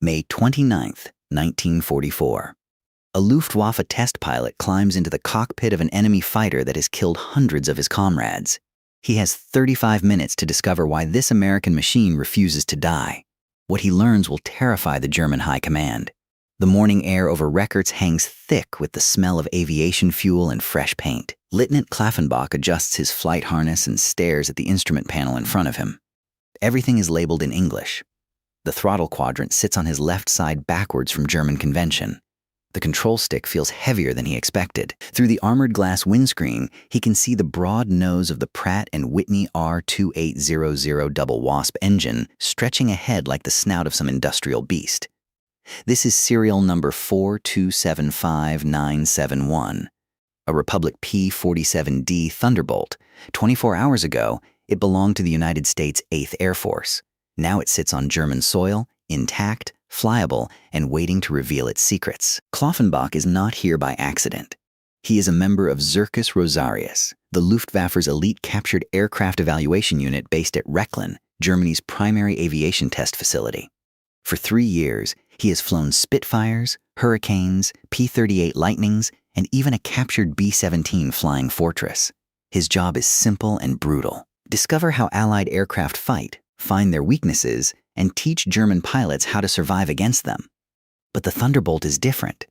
May 29, 1944. A Luftwaffe test pilot climbs into the cockpit of an enemy fighter that has killed hundreds of his comrades. He has 35 minutes to discover why this American machine refuses to die. What he learns will terrify the German high command. The morning air over Reckerts hangs thick with the smell of aviation fuel and fresh paint. Lieutenant Klaffenbach adjusts his flight harness and stares at the instrument panel in front of him. Everything is labeled in English. The throttle quadrant sits on his left side backwards from German convention. The control stick feels heavier than he expected. Through the armored glass windscreen, he can see the broad nose of the Pratt & Whitney R2800 double wasp engine stretching ahead like the snout of some industrial beast. This is serial number 4275971, a Republic P-47 Thunderbolt. 24 hours ago, it belonged to the United States 8th Air Force. Now it sits on German soil, intact, flyable, and waiting to reveal its secrets. Klaffenbach is not here by accident. He is a member of Circus Rosarius, the Luftwaffe's elite captured aircraft evaluation unit based at Rechlin, Germany's primary aviation test facility. For 3 years, he has flown Spitfires, Hurricanes, P-38 Lightnings, and even a captured B-17 Flying Fortress. His job is simple and brutal. Discover how Allied aircraft fight, find their weaknesses, and teach German pilots how to survive against them. But the Thunderbolt is different.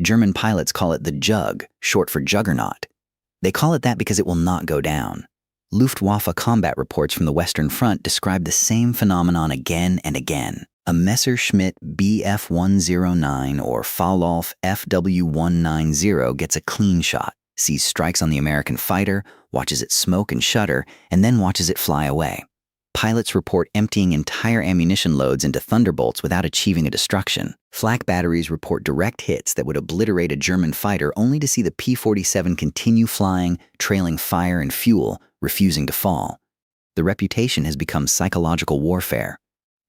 German pilots call it the Jug, short for Juggernaut. They call it that because it will not go down. Luftwaffe combat reports from the Western Front describe the same phenomenon again and again. A Messerschmitt Bf-109 or Fallolf FW-190 gets a clean shot, sees strikes on the American fighter, watches it smoke and shudder, and then watches it fly away. Pilots report emptying entire ammunition loads into Thunderbolts without achieving a destruction. Flak batteries report direct hits that would obliterate a German fighter only to see the P-47 continue flying, trailing fire and fuel, refusing to fall. The reputation has become psychological warfare.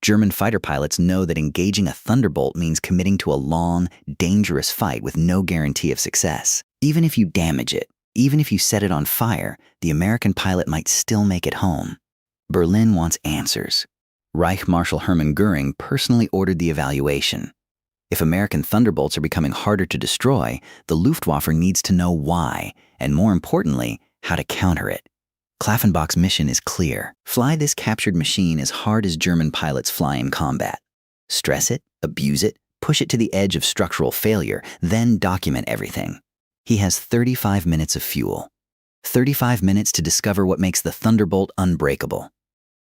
German fighter pilots know that engaging a Thunderbolt means committing to a long, dangerous fight with no guarantee of success. Even if you damage it, even if you set it on fire, the American pilot might still make it home. Berlin wants answers. Reich Marshal Hermann Goering personally ordered the evaluation. If American Thunderbolts are becoming harder to destroy, the Luftwaffe needs to know why, and more importantly, how to counter it. Klaffenbach's mission is clear. Fly this captured machine as hard as German pilots fly in combat. Stress it, abuse it, push it to the edge of structural failure, then document everything. He has 35 minutes of fuel. 35 minutes to discover what makes the Thunderbolt unbreakable.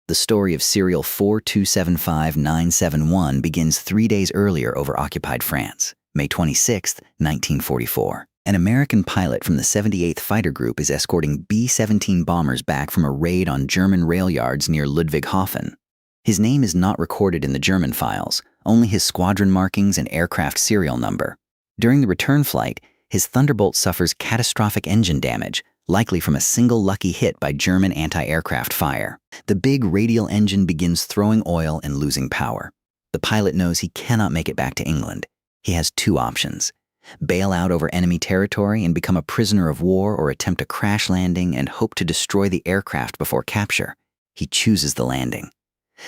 The story of serial 4275971 begins 3 days earlier over occupied France, May 26, 1944. An American pilot from the 78th Fighter Group is escorting B-17 bombers back from a raid on German rail yards near Ludwigshafen. His name is not recorded in the German files, only his squadron markings and aircraft serial number. During the return flight, his Thunderbolt suffers catastrophic engine damage, likely from a single lucky hit by German anti-aircraft fire. The big radial engine begins throwing oil and losing power. The pilot knows he cannot make it back to England. He has 2 options: bail out over enemy territory and become a prisoner of war, or attempt a crash landing and hope to destroy the aircraft before capture. He chooses the landing.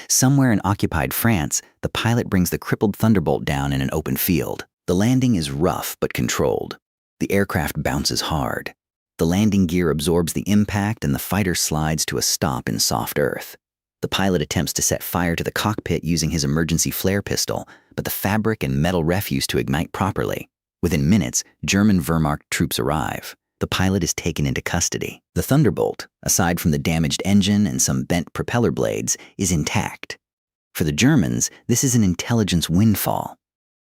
Somewhere in occupied France, the pilot brings the crippled Thunderbolt down in an open field. The landing is rough but controlled. The aircraft bounces hard. The landing gear absorbs the impact and the fighter slides to a stop in soft earth. The pilot attempts to set fire to the cockpit using his emergency flare pistol, but the fabric and metal refuse to ignite properly. Within minutes, German Wehrmacht troops arrive. The pilot is taken into custody. The Thunderbolt, aside from the damaged engine and some bent propeller blades, is intact. For the Germans, this is an intelligence windfall.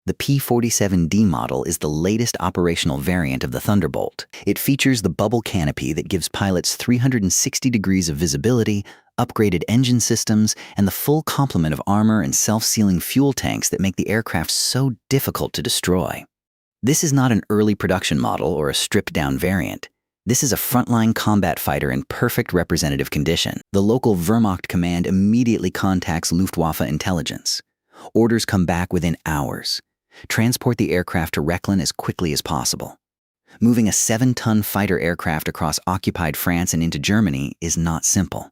The P-47D model is the latest operational variant of the Thunderbolt. It features the bubble canopy that gives pilots 360 degrees of visibility, upgraded engine systems, and the full complement of armor and self-sealing fuel tanks that make the aircraft so difficult to destroy. This is not an early production model or a stripped-down variant. This is a frontline combat fighter in perfect representative condition. The local Wehrmacht command immediately contacts Luftwaffe intelligence. Orders come back within hours. Transport the aircraft to Rechlin as quickly as possible. Moving a 7-ton fighter aircraft across occupied France and into Germany is not simple.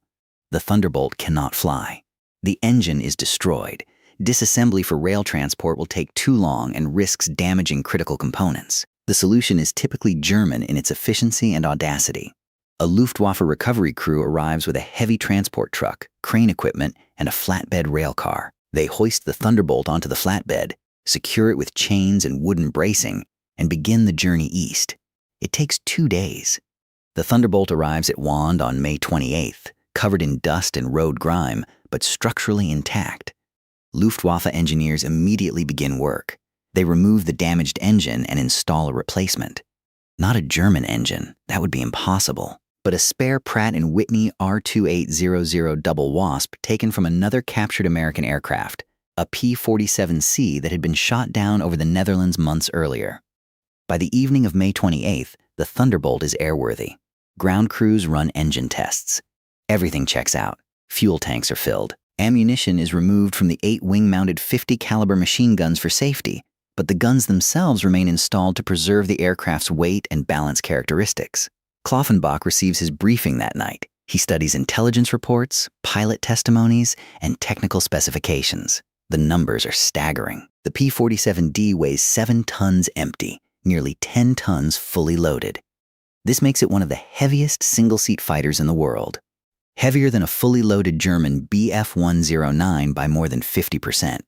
The Thunderbolt cannot fly. The engine is destroyed. Disassembly for rail transport will take too long and risks damaging critical components. The solution is typically German in its efficiency and audacity. A Luftwaffe recovery crew arrives with a heavy transport truck, crane equipment, and a flatbed rail car. They hoist the Thunderbolt onto the flatbed, secure it with chains and wooden bracing, and begin the journey east. It takes 2 days. The Thunderbolt arrives at Wand on May 28th, covered in dust and road grime, but structurally intact. Luftwaffe engineers immediately begin work. They remove the damaged engine and install a replacement. Not a German engine, that would be impossible, but a spare Pratt & Whitney R2800 Double Wasp taken from another captured American aircraft, a P-47C that had been shot down over the Netherlands months earlier. By the evening of May 28th, the Thunderbolt is airworthy. Ground crews run engine tests. Everything checks out. Fuel tanks are filled. Ammunition is removed from the 8 wing-mounted 50 caliber machine guns for safety, but the guns themselves remain installed to preserve the aircraft's weight and balance characteristics. Kloffenbach receives his briefing that night. He studies intelligence reports, pilot testimonies, and technical specifications. The numbers are staggering. The P-47D weighs 7 tons empty, nearly 10 tons fully loaded. This makes it one of the heaviest single-seat fighters in the world. Heavier than a fully loaded German Bf-109 by more than 50%.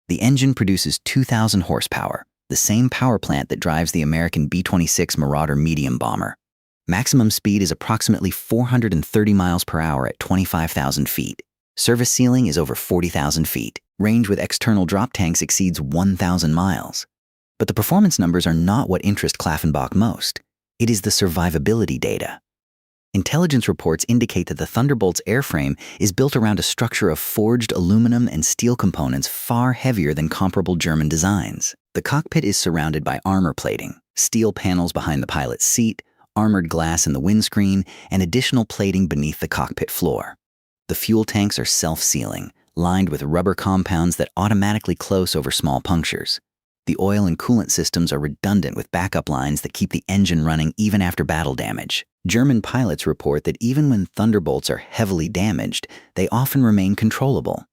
The engine produces 2,000 horsepower, the same power plant that drives the American B-26 Marauder medium bomber. Maximum speed is approximately 430 miles per hour at 25,000 feet. Service ceiling is over 40,000 feet. Range with external drop tanks exceeds 1,000 miles. But the performance numbers are not what interest Kloffenbach most. It is the survivability data. Intelligence reports indicate that the Thunderbolt's airframe is built around a structure of forged aluminum and steel components far heavier than comparable German designs. The cockpit is surrounded by armor plating, steel panels behind the pilot's seat, armored glass in the windscreen, and additional plating beneath the cockpit floor. The fuel tanks are self-sealing, lined with rubber compounds that automatically close over small punctures. The oil and coolant systems are redundant with backup lines that keep the engine running even after battle damage. German pilots report that even when Thunderbolts are heavily damaged, they often remain controllable.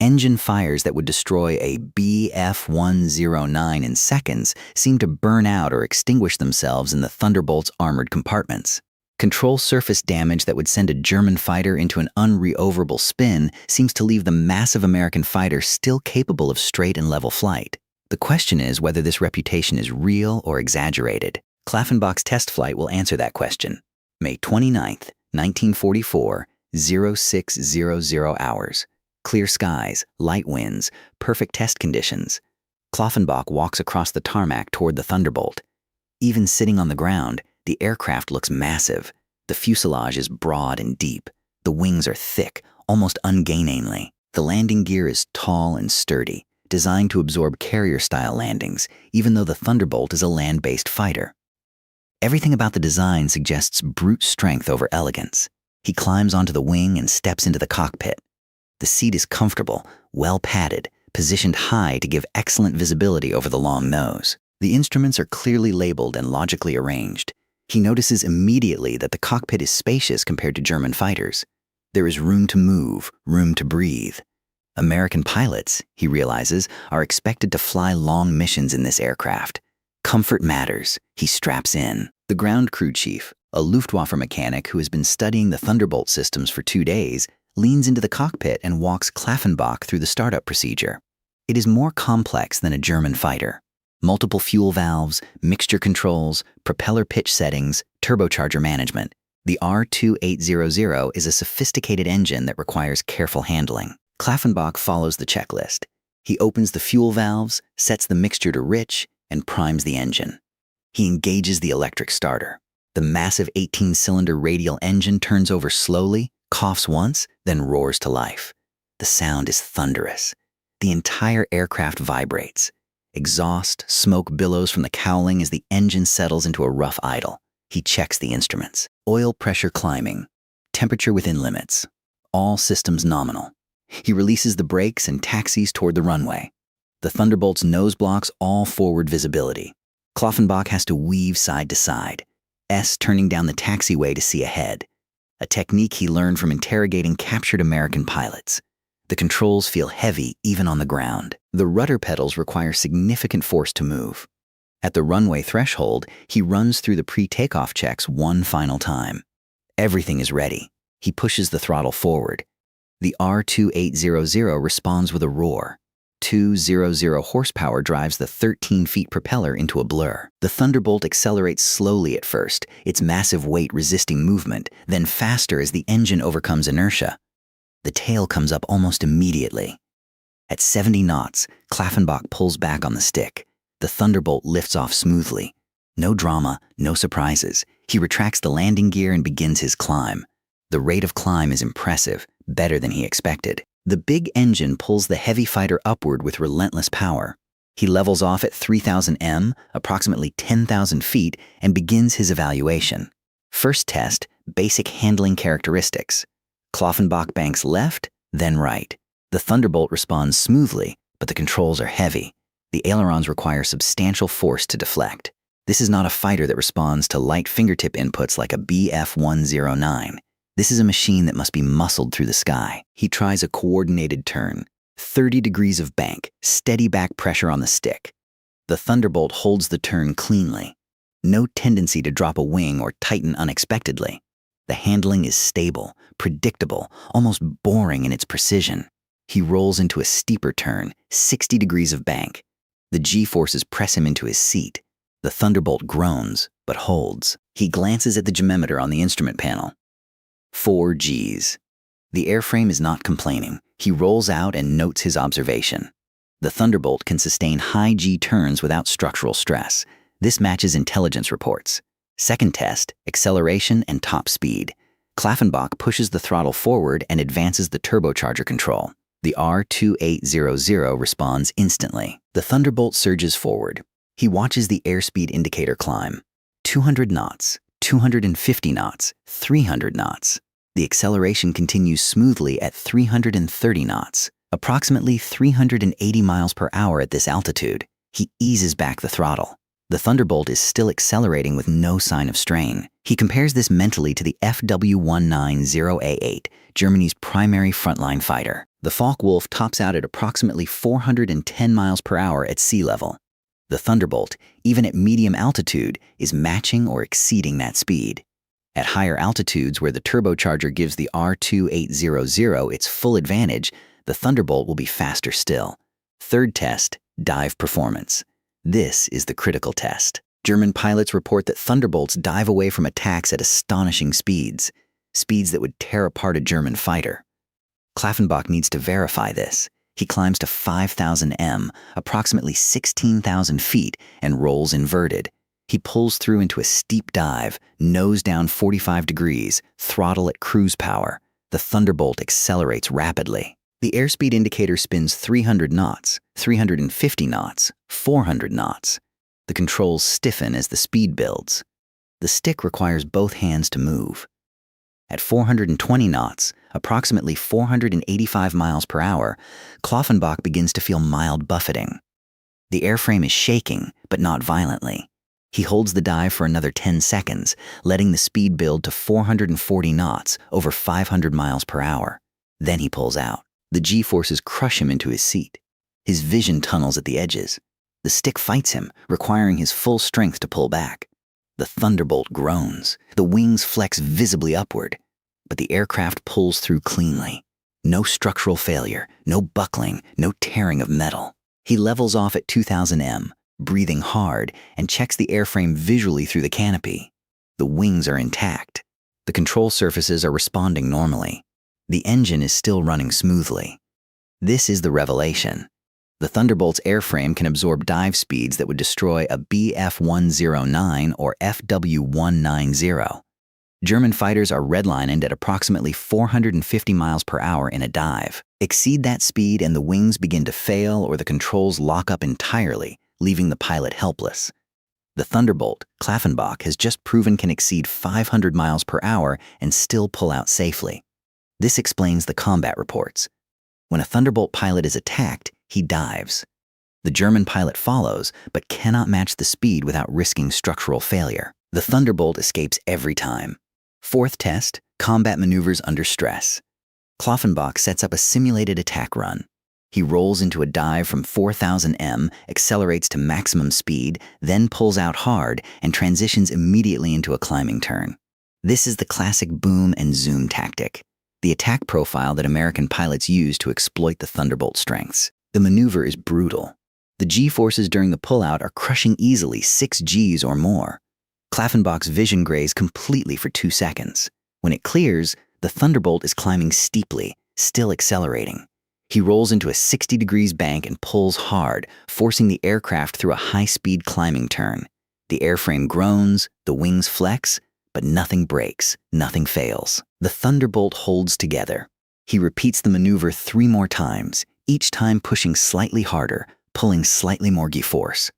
Engine fires that would destroy a Bf-109 in seconds seem to burn out or extinguish themselves in the Thunderbolt's armored compartments. Control surface damage that would send a German fighter into an unreoverable spin seems to leave the massive American fighter still capable of straight and level flight. The question is whether this reputation is real or exaggerated. Kloffenbach's test flight will answer that question. May 29th, 1944, 0600 hours. Clear skies, light winds, perfect test conditions. Kloffenbach walks across the tarmac toward the Thunderbolt. Even sitting on the ground, the aircraft looks massive. The fuselage is broad and deep. The wings are thick, almost ungainingly. The landing gear is tall and sturdy, designed to absorb carrier-style landings, even though the Thunderbolt is a land-based fighter. Everything about the design suggests brute strength over elegance. He climbs onto the wing and steps into the cockpit. The seat is comfortable, well padded, positioned high to give excellent visibility over the long nose. The instruments are clearly labeled and logically arranged. He notices immediately that the cockpit is spacious compared to German fighters. There is room to move, room to breathe. American pilots, he realizes, are expected to fly long missions in this aircraft. Comfort matters. He straps in. The ground crew chief, a Luftwaffe mechanic who has been studying the Thunderbolt systems for 2 days, leans into the cockpit and walks Kloffenbach through the startup procedure. It is more complex than a German fighter. Multiple fuel valves, mixture controls, propeller pitch settings, turbocharger management. The R2800 is a sophisticated engine that requires careful handling. Kloffenbach follows the checklist. He opens the fuel valves, sets the mixture to rich, and primes the engine. He engages the electric starter. The massive 18-cylinder radial engine turns over slowly, coughs once, then roars to life. The sound is thunderous. The entire aircraft vibrates. Exhaust, smoke billows from the cowling as the engine settles into a rough idle. He checks the instruments. Oil pressure climbing. Temperature within limits. All systems nominal. He releases the brakes and taxis toward the runway. The Thunderbolt's nose blocks all forward visibility. Kloffenbach has to weave side to side, turning down the taxiway to see ahead, a technique he learned from interrogating captured American pilots. The controls feel heavy even on the ground. The rudder pedals require significant force to move. At the runway threshold, he runs through the pre-takeoff checks one final time. Everything is ready. He pushes the throttle forward. The R2800 responds with a roar. 200 horsepower drives the 13-feet propeller into a blur. The Thunderbolt accelerates slowly at first, its massive weight resisting movement, then faster as the engine overcomes inertia. The tail comes up almost immediately. At 70 knots, Klaffenbach pulls back on the stick. The Thunderbolt lifts off smoothly. No drama, no surprises. He retracts the landing gear and begins his climb. The rate of climb is impressive, better than he expected. The big engine pulls the heavy fighter upward with relentless power. He levels off at 3,000 m, approximately 10,000 feet, and begins his evaluation. First test, basic handling characteristics. Klaffenbach banks left, then right. The Thunderbolt responds smoothly, but the controls are heavy. The ailerons require substantial force to deflect. This is not a fighter that responds to light fingertip inputs like a Bf-109. This is a machine that must be muscled through the sky. He tries a coordinated turn. 30 degrees of bank, steady back pressure on the stick. The Thunderbolt holds the turn cleanly. No tendency to drop a wing or tighten unexpectedly. The handling is stable, predictable, almost boring in its precision. He rolls into a steeper turn, 60 degrees of bank. The G-forces press him into his seat. The Thunderbolt groans, but holds. He glances at the geometer on the instrument panel. 4 Gs. The airframe is not complaining. He rolls out and notes his observation. The Thunderbolt can sustain high G turns without structural stress. This matches intelligence reports. Second test, acceleration and top speed. Klaffenbach pushes the throttle forward and advances the turbocharger control. The R2800 responds instantly. The Thunderbolt surges forward. He watches the airspeed indicator climb. 200 knots, 250 knots, 300 knots. The acceleration continues smoothly at 330 knots, approximately 380 miles per hour at this altitude. He eases back the throttle. The Thunderbolt is still accelerating with no sign of strain. He compares this mentally to the FW190A8, Germany's primary frontline fighter. The Focke-Wulf tops out at approximately 410 miles per hour at sea level. The Thunderbolt, even at medium altitude, is matching or exceeding that speed. At higher altitudes where the turbocharger gives the R2800 its full advantage, the Thunderbolt will be faster still. Third test, dive performance. This is the critical test. German pilots report that Thunderbolts dive away from attacks at astonishing speeds that would tear apart a German fighter. Klaffenbach needs to verify this. He climbs to 5,000 m, approximately 16,000 feet, and rolls inverted. He pulls through into a steep dive, nose down 45 degrees, throttle at cruise power. The Thunderbolt accelerates rapidly. The airspeed indicator spins 300 knots, 350 knots, 400 knots. The controls stiffen as the speed builds. The stick requires both hands to move. At 420 knots, approximately 485 miles per hour, Klaffenbach begins to feel mild buffeting. The airframe is shaking, but not violently. He holds the dive for another 10 seconds, letting the speed build to 440 knots, over 500 miles per hour. Then he pulls out. The G-forces crush him into his seat. His vision tunnels at the edges. The stick fights him, requiring his full strength to pull back. The Thunderbolt groans. The wings flex visibly upward. But the aircraft pulls through cleanly. No structural failure, no buckling, no tearing of metal. He levels off at 2,000 m, breathing hard, and checks the airframe visually through the canopy. The wings are intact. The control surfaces are responding normally. The engine is still running smoothly. This is the revelation. The Thunderbolt's airframe can absorb dive speeds that would destroy a Bf-109 or FW-190. German fighters are redlined at approximately 450 miles per hour in a dive. Exceed that speed and the wings begin to fail or the controls lock up entirely, leaving the pilot helpless. The Thunderbolt, Klaffenbach, has just proven can exceed 500 miles per hour and still pull out safely. This explains the combat reports. When a Thunderbolt pilot is attacked, he dives. The German pilot follows, but cannot match the speed without risking structural failure. The Thunderbolt escapes every time. Fourth test, combat maneuvers under stress. Kloffenbach sets up a simulated attack run. He rolls into a dive from 4,000 m, accelerates to maximum speed, then pulls out hard and transitions immediately into a climbing turn. This is the classic boom and zoom tactic, the attack profile that American pilots use to exploit the Thunderbolt strengths. The maneuver is brutal. The G-forces during the pullout are crushing easily 6 Gs or more. Kloffenbach's vision grays completely for 2 seconds. When it clears, the Thunderbolt is climbing steeply, still accelerating. He rolls into a 60 degrees bank and pulls hard, forcing the aircraft through a high-speed climbing turn. The airframe groans, the wings flex, but nothing breaks, nothing fails. The Thunderbolt holds together. He repeats the maneuver 3 more times, each time pushing slightly harder, pulling slightly more G-force.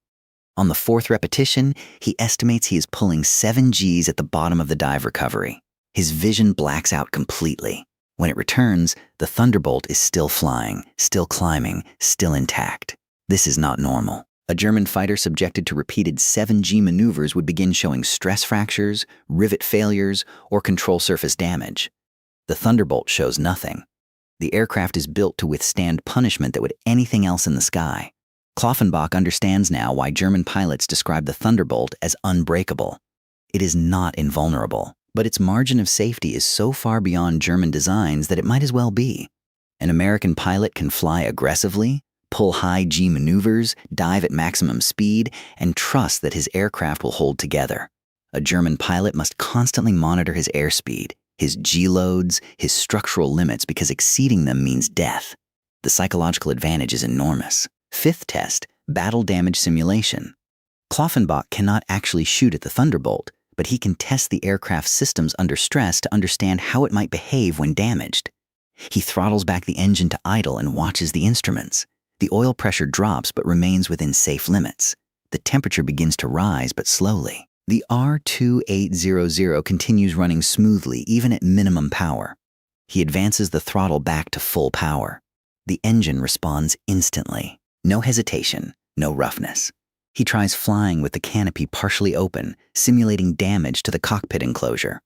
On the 4th repetition, he estimates he is pulling 7 Gs at the bottom of the dive recovery. His vision blacks out completely. When it returns, the Thunderbolt is still flying, still climbing, still intact. This is not normal. A German fighter subjected to repeated 7G maneuvers would begin showing stress fractures, rivet failures, or control surface damage. The Thunderbolt shows nothing. The aircraft is built to withstand punishment that would anything else in the sky. Kloffenbach understands now why German pilots describe the Thunderbolt as unbreakable. It is not invulnerable, but its margin of safety is so far beyond German designs that it might as well be. An American pilot can fly aggressively, pull high G maneuvers, dive at maximum speed, and trust that his aircraft will hold together. A German pilot must constantly monitor his airspeed, his G loads, his structural limits, because exceeding them means death. The psychological advantage is enormous. 5th test, battle damage simulation. Kloffenbach cannot actually shoot at the Thunderbolt, but he can test the aircraft's systems under stress to understand how it might behave when damaged. He throttles back the engine to idle and watches the instruments. The oil pressure drops but remains within safe limits. The temperature begins to rise but slowly. The R2800 continues running smoothly even at minimum power. He advances the throttle back to full power. The engine responds instantly. No hesitation, no roughness. He tries flying with the canopy partially open, simulating damage to the cockpit enclosure.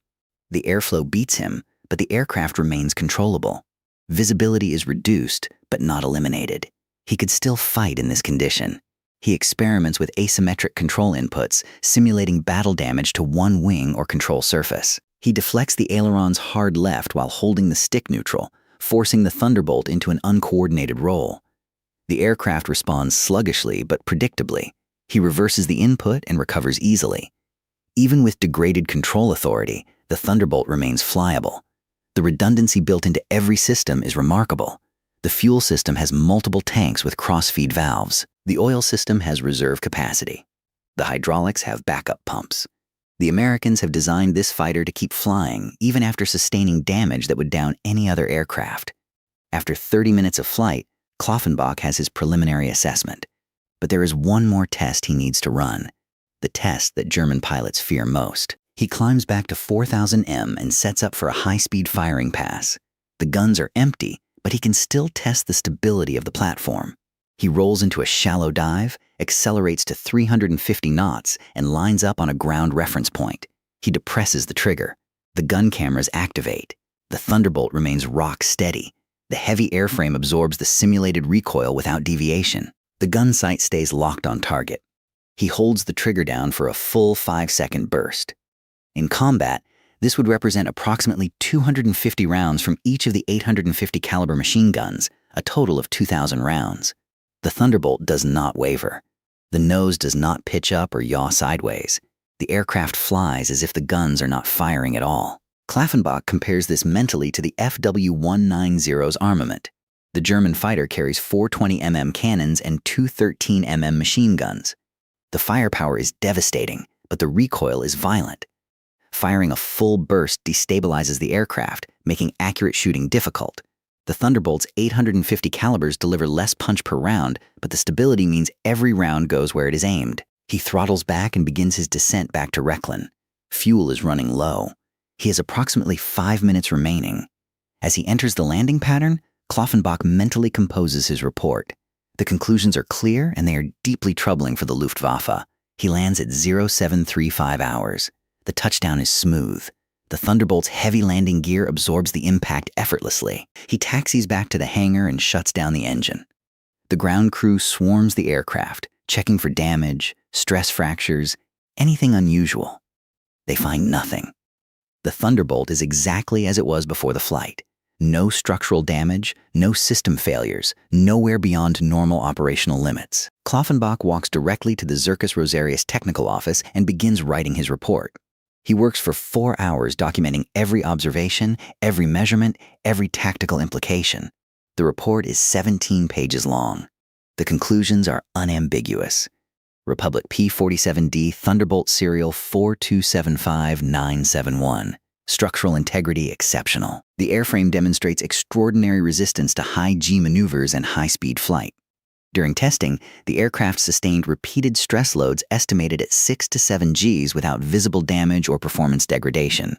The airflow beats him, but the aircraft remains controllable. Visibility is reduced, but not eliminated. He could still fight in this condition. He experiments with asymmetric control inputs, simulating battle damage to one wing or control surface. He deflects the aileron's hard left while holding the stick neutral, forcing the Thunderbolt into an uncoordinated roll. The aircraft responds sluggishly but predictably. He reverses the input and recovers easily. Even with degraded control authority, the Thunderbolt remains flyable. The redundancy built into every system is remarkable. The fuel system has multiple tanks with cross-feed valves. The oil system has reserve capacity. The hydraulics have backup pumps. The Americans have designed this fighter to keep flying even after sustaining damage that would down any other aircraft. After 30 minutes of flight, Kloffenbach has his preliminary assessment. But there is one more test he needs to run, the test that German pilots fear most. He climbs back to 4,000 m and sets up for a high-speed firing pass. The guns are empty, but he can still test the stability of the platform. He rolls into a shallow dive, accelerates to 350 knots, and lines up on a ground reference point. He depresses the trigger. The gun cameras activate. The Thunderbolt remains rock steady. The heavy airframe absorbs the simulated recoil without deviation. The gun sight stays locked on target. He holds the trigger down for a full 5-second burst. In combat, this would represent approximately 250 rounds from each of the 850 caliber machine guns, a total of 2,000 rounds. The Thunderbolt does not waver. The nose does not pitch up or yaw sideways. The aircraft flies as if the guns are not firing at all. Kloffenbach compares this mentally to the FW-190's armament. The German fighter carries 420mm cannons and 213mm machine guns. The firepower is devastating, but the recoil is violent. Firing a full burst destabilizes the aircraft, making accurate shooting difficult. The Thunderbolt's 850 calibers deliver less punch per round, but the stability means every round goes where it is aimed. He throttles back and begins his descent back to Rechlin. Fuel is running low. He has approximately 5 minutes remaining. As he enters the landing pattern, Kloffenbach mentally composes his report. The conclusions are clear and they are deeply troubling for the Luftwaffe. He lands at 0735 hours. The touchdown is smooth. The Thunderbolt's heavy landing gear absorbs the impact effortlessly. He taxis back to the hangar and shuts down the engine. The ground crew swarms the aircraft, checking for damage, stress fractures, anything unusual. They find nothing. The Thunderbolt is exactly as it was before the flight. No structural damage, no system failures, nowhere beyond normal operational limits. Klaffenbach walks directly to the Zircus Rosarius technical office and begins writing his report. He works for 4 hours documenting every observation, every measurement, every tactical implication. The report is 17 pages long. The conclusions are unambiguous. Republic P-47D Thunderbolt serial 4275971. Structural integrity exceptional. The airframe demonstrates extraordinary resistance to high G maneuvers and high-speed flight. During testing, the aircraft sustained repeated stress loads estimated at 6 to 7 Gs without visible damage or performance degradation.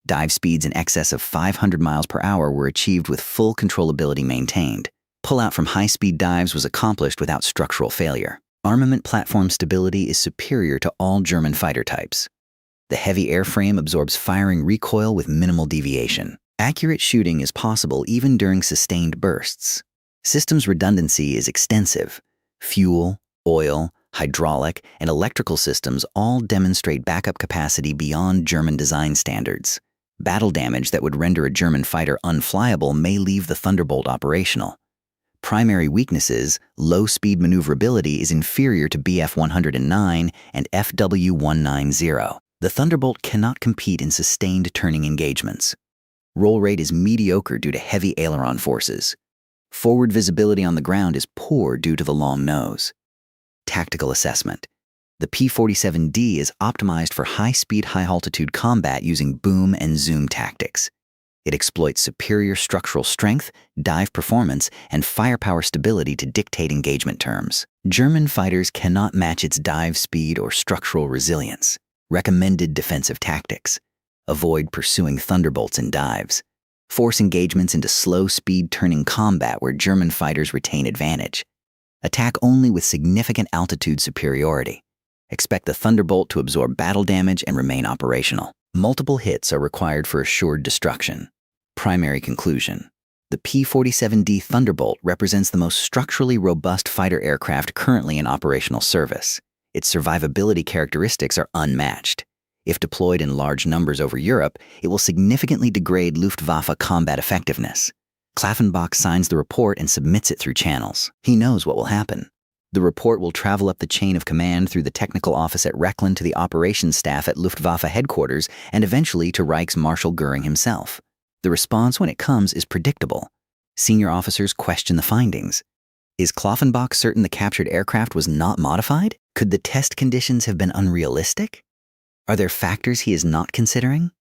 Dive speeds in excess of 500 miles per hour were achieved with full controllability maintained. Pullout from high-speed dives was accomplished without structural failure. Armament platform stability is superior to all German fighter types. The heavy airframe absorbs firing recoil with minimal deviation. Accurate shooting is possible even during sustained bursts. Systems redundancy is extensive. Fuel, oil, hydraulic, and electrical systems all demonstrate backup capacity beyond German design standards. Battle damage that would render a German fighter unflyable may leave the Thunderbolt operational. Primary weaknesses: low-speed maneuverability is inferior to BF-109 and FW-190. The Thunderbolt cannot compete in sustained turning engagements. Roll rate is mediocre due to heavy aileron forces. Forward visibility on the ground is poor due to the long nose. Tactical assessment. The P-47D is optimized for high-speed, high-altitude combat using boom and zoom tactics. It exploits superior structural strength, dive performance, and firepower stability to dictate engagement terms. German fighters cannot match its dive speed or structural resilience. Recommended defensive tactics. Avoid pursuing Thunderbolts in dives. Force engagements into slow-speed turning combat where German fighters retain advantage. Attack only with significant altitude superiority. Expect the Thunderbolt to absorb battle damage and remain operational. Multiple hits are required for assured destruction. Primary conclusion. The P-47D Thunderbolt represents the most structurally robust fighter aircraft currently in operational service. Its survivability characteristics are unmatched. If deployed in large numbers over Europe, it will significantly degrade Luftwaffe combat effectiveness. Klaffenbach signs the report and submits it through channels. He knows what will happen. The report will travel up the chain of command through the technical office at Reckland to the operations staff at Luftwaffe headquarters and eventually to Reichsmarschall Göring himself. The response when it comes is predictable. Senior officers question the findings. Is Klaffenbach certain the captured aircraft was not modified? Could the test conditions have been unrealistic? Are there factors he is not considering?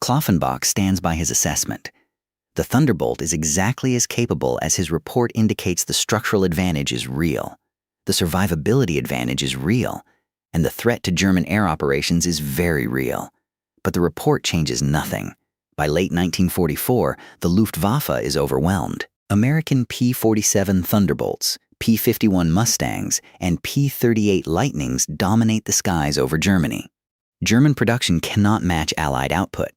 Klaffenbach stands by his assessment. The Thunderbolt is exactly as capable as his report indicates. The structural advantage is real. The survivability advantage is real. And the threat to German air operations is very real. But the report changes nothing. By late 1944, the Luftwaffe is overwhelmed. American P-47 Thunderbolts, P-51 Mustangs, and P-38 Lightnings dominate the skies over Germany. German production cannot match Allied output.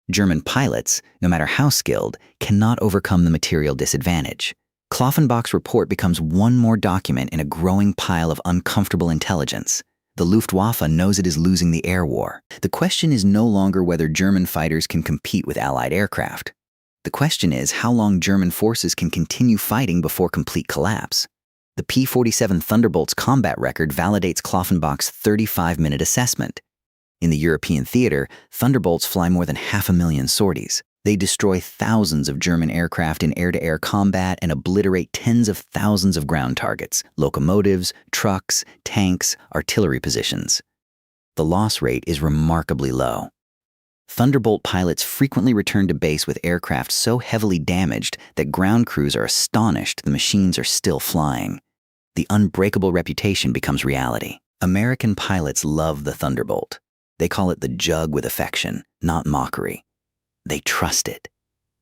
German pilots, no matter how skilled, cannot overcome the material disadvantage. Klaffenbach's report becomes one more document in a growing pile of uncomfortable intelligence. The Luftwaffe knows it is losing the air war. The question is no longer whether German fighters can compete with Allied aircraft. The question is how long German forces can continue fighting before complete collapse. The P-47 Thunderbolt's combat record validates Klaffenbach's 35-minute assessment. In the European theater, Thunderbolts fly more than 500,000 sorties. They destroy thousands of German aircraft in air-to-air combat and obliterate tens of thousands of ground targets, locomotives, trucks, tanks, artillery positions. The loss rate is remarkably low. Thunderbolt pilots frequently return to base with aircraft so heavily damaged that ground crews are astonished the machines are still flying. The unbreakable reputation becomes reality. American pilots love the Thunderbolt. They call it the jug with affection, not mockery. They trust it.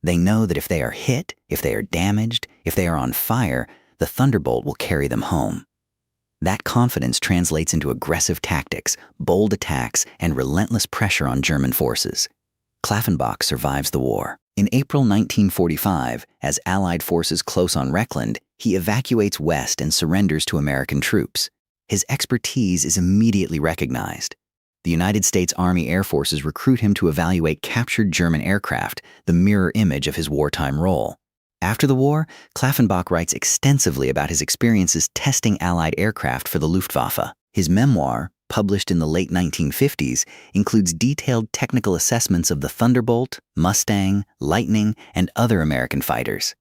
They know that if they are hit, if they are damaged, if they are on fire, the Thunderbolt will carry them home. That confidence translates into aggressive tactics, bold attacks, and relentless pressure on German forces. Klaffenbach survives the war. In April 1945, as Allied forces close on Reckland, he evacuates west and surrenders to American troops. His expertise is immediately recognized. The United States Army Air Forces recruit him to evaluate captured German aircraft, the mirror image of his wartime role. After the war, Klaffenbach writes extensively about his experiences testing Allied aircraft for the Luftwaffe. His memoir, published in the late 1950s, includes detailed technical assessments of the Thunderbolt, Mustang, Lightning, and other American fighters.